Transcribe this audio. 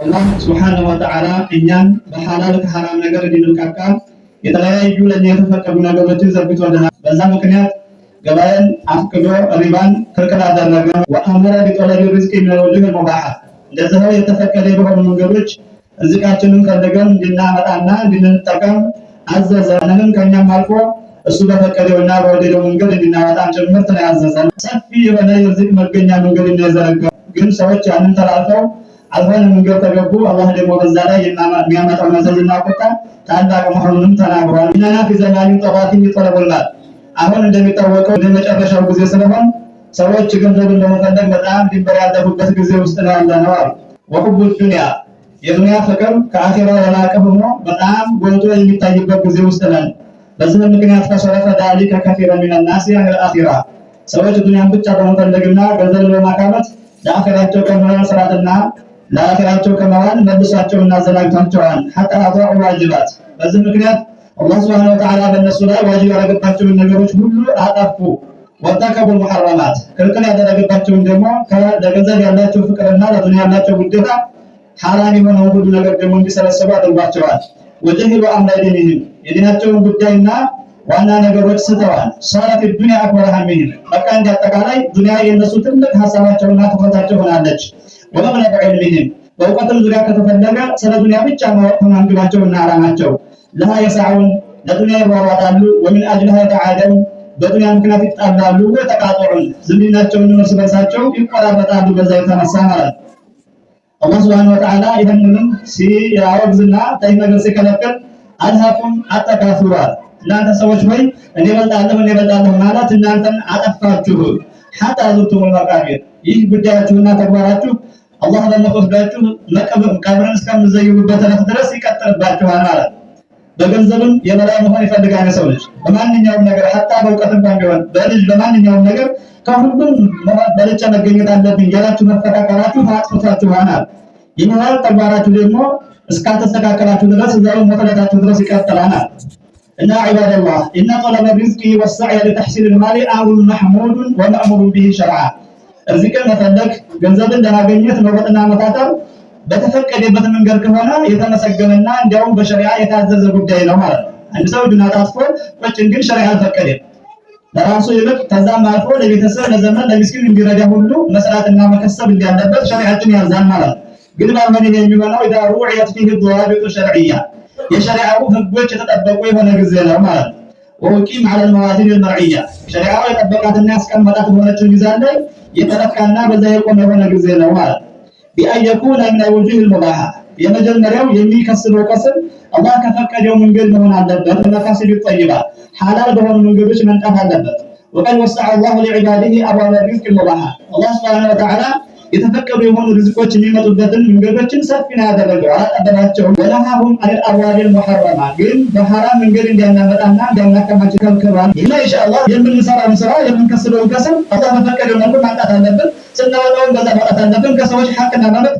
አላህ ሱብሓነሁ ወተዓላ እኛን በሐላል ከሐራም ነገር እንድንቃቃ የተለያዩ ለኛ የተፈቀዱ ነገሮችን ዘርግቶልናል። በዛ ምክንያት ገበያን አፍቅዶ ሪባን ክልክል አደረገ። ወአመረ ቢጠለቢ ሪዝቂ ሚነል ወጁህ ሙባህ እንደዚህ የተፈቀደ በሆኑ መንገዶች ርዝቃችንን ፈልገን እንድናመጣና እንድንጠቀም አዘዘ። ምንም ከኛም አልፎ እሱ በፈቀደውና በወደደው መንገድ እንድናመጣ ጭምር ነው ያዘዘን። ሰፊ የሆነ የርዝቅ መገኛ መንገድ እንደዘረጋ ግን ሰዎች ያንን ተላልፈው አልሆነ መንገድ ተገቡ። አላህ ደግሞ በዛ ላይ የሚያመጣው መዘዝና ቁጣ ታላቅ መሆኑንም ተናግሯል። እነና في زمان طغاة يطلبون المال አሁን እንደሚታወቀው ለመጨረሻው ጊዜ ስለሆነ ሰዎች ገንዘብን ለመፈለግ በጣም ድንበር ያለፉበት ጊዜ ውስጥ ነው ያለነው አሉ። ወሁቡ ዱንያ የዱንያ ፍቅር ከአኺራ የላቀ ሆኖ በጣም ጎልቶ የሚታይበት ጊዜ ውስጥ ነን። በዚህ ምክንያት ፈሰረፈ ذلك كثيرا من الناس عن الآخرة ሰዎች ዱንያን ብቻ በመፈለግና ገንዘብን በማካበት ለአኺራቸው ከመስራትና ለአኺራቸው ከመዋል መልሷቸውና ዘላግቷቸዋል። حتى أضاعوا الواجبات በዚህ ምክንያት አላህ Subhanahu Wa Ta'ala በእነሱ ላይ ዋጅብ ያደረገባቸውን ነገሮች ሁሉ አጠፉ። ወተከቡ ሙሐረማት ክልክል ያደረገባቸውን ደግሞ ለገንዘብ ያላቸው ፍቅርና ለዱንያ ያላቸው ውዴታ ሐራም የሆነው ሁሉ ነገር ደግሞ እንዲሰበሰቡ አድርጓቸዋል። ወጀሂሉ አምረ ዲኒሂም የዲናቸውን ጉዳይና ዋና ነገሮች ስተዋል። ሷረት ዱንያ አክበረ ሀሚሂም በቃ እንዳጠቃላይ ዱንያ የነሱ ትልቅ ሐሳባቸውና ትኩረታቸው ሆናለች። ወመብለغ ዒልሚሂም በእውቀትም ዙሪያ ከተፈለገ ስለ ዱንያ ብቻ ማወቅ ሆናቸውና ዓላማቸው ለሃ የሳዑን ለዱንያ ይሯሯጣሉ። ወሚን አጅልሃ የተዓደው በዱንያ ምክንያት ይጣላሉ። ወተቃጠዑን ዝምድናቸውን እርስ በርሳቸው ይቆራረጣሉ። በዛ የተነሳ ማለት አላህ Subhanahu Wa Ta'ala ይህንንም ሲያወግዝና ነገር ሲከለክል አልሃኩም አጠቃፍሯል። እናንተ ሰዎች ሆይ እኔ እበልጣለሁ ማለት እናንተን አጠፋችሁ። ሐታ ዙርቱሙል መቃብር ይህ ጉዳያችሁና ተግባራችሁ አላህ ለመቆፍዳችሁ ቀብርን እስከምትዘይሩበት ድረስ ይቀጥልባችኋል ማለት በገንዘብም የበላይ መሆን ይፈልጋል ሰው ልጅ በማንኛውም ነገር ሐታ በእውቀት እንኳን ቢሆን በልጅ በማንኛውም ነገር ከሁሉም በልጫ መገኘት አለብኝ ያላችሁ መፈካከራችሁ ታጥፋችኋል። ይህን ተግባራችሁ ደግሞ እስካተስተካከላችሁ ድረስ እዛው መፈለጋችሁ ድረስ ይቀጥላል። እና ዒባደላህ ኢነ ጠለበ ሪዝቂ ወሰዕየ ለተሕሲል المال أمر محمود ومأمور به شرعا ርዝቅን መፈለግ ገንዘብን ለማግኘት መሮጥና መታተር በተፈቀደበት መንገድ ከሆነ የተመሰገነና እንዲያውም በሸሪዓ የታዘዘ ጉዳይ ነው ማለት ነው። አንድ ሰው ዱንያ ታጥፎ ወጭን ግን ሸሪዓ አልፈቀደም። ለራሱ ይልቅ ከዛም አልፎ ለቤተሰብ ለዘመን ለምስኪን እንዲረዳ ሁሉ መስራትና መከሰብ እንዳለበት ሸሪዓችን ያዛል ማለት ነው። ግን ባልሆነ የሚሆነው ኢዳ ሩዕየት ፊህ ضوابط شرعية የሸሪዓው ህጎች የተጠበቁ የሆነ ጊዜ ነው ማለት ነው። ወቂም على الموازين المرعية ሸሪዓው የጠበቃትና ያስቀመጣት ሆነችው ሚዛን ላይ የተለካና በዛ የቆመ የሆነ ጊዜ ነው ማለት ነው። بأن يكون من الوجوه المباحة የመጀመሪያው የሚከስበው ቀስም አላህ ከፈቀደው መንገድ መሆን አለበት። መካሰብ ይጠይባል ሐላል በሆኑ መንገዶች መንጣት አለበት። وقد وسع الله لعباده أبواب الرزق المباحة الله سبحانه وتعالى የተፈቀዱ የሆኑ ርዝቆች የሚመጡበትን መንገዶችን ሰፊ ነው ያደረገው አጠበባቸው። ወለሃሁም አልአብዋብ المحرمة ግን በሐራም መንገድ እንዲያናመጣና እንዲያናከማቸው ከልክሏል። እና ኢንሻአላህ የምንሰራውን ስራ የምንከስበውን ቀስም አላህ በፈቀደው መልኩ ማጣት አለብን። ስናወጣውን በዛ ማጣት አለብን። ከሰዎች ሐቅና መብት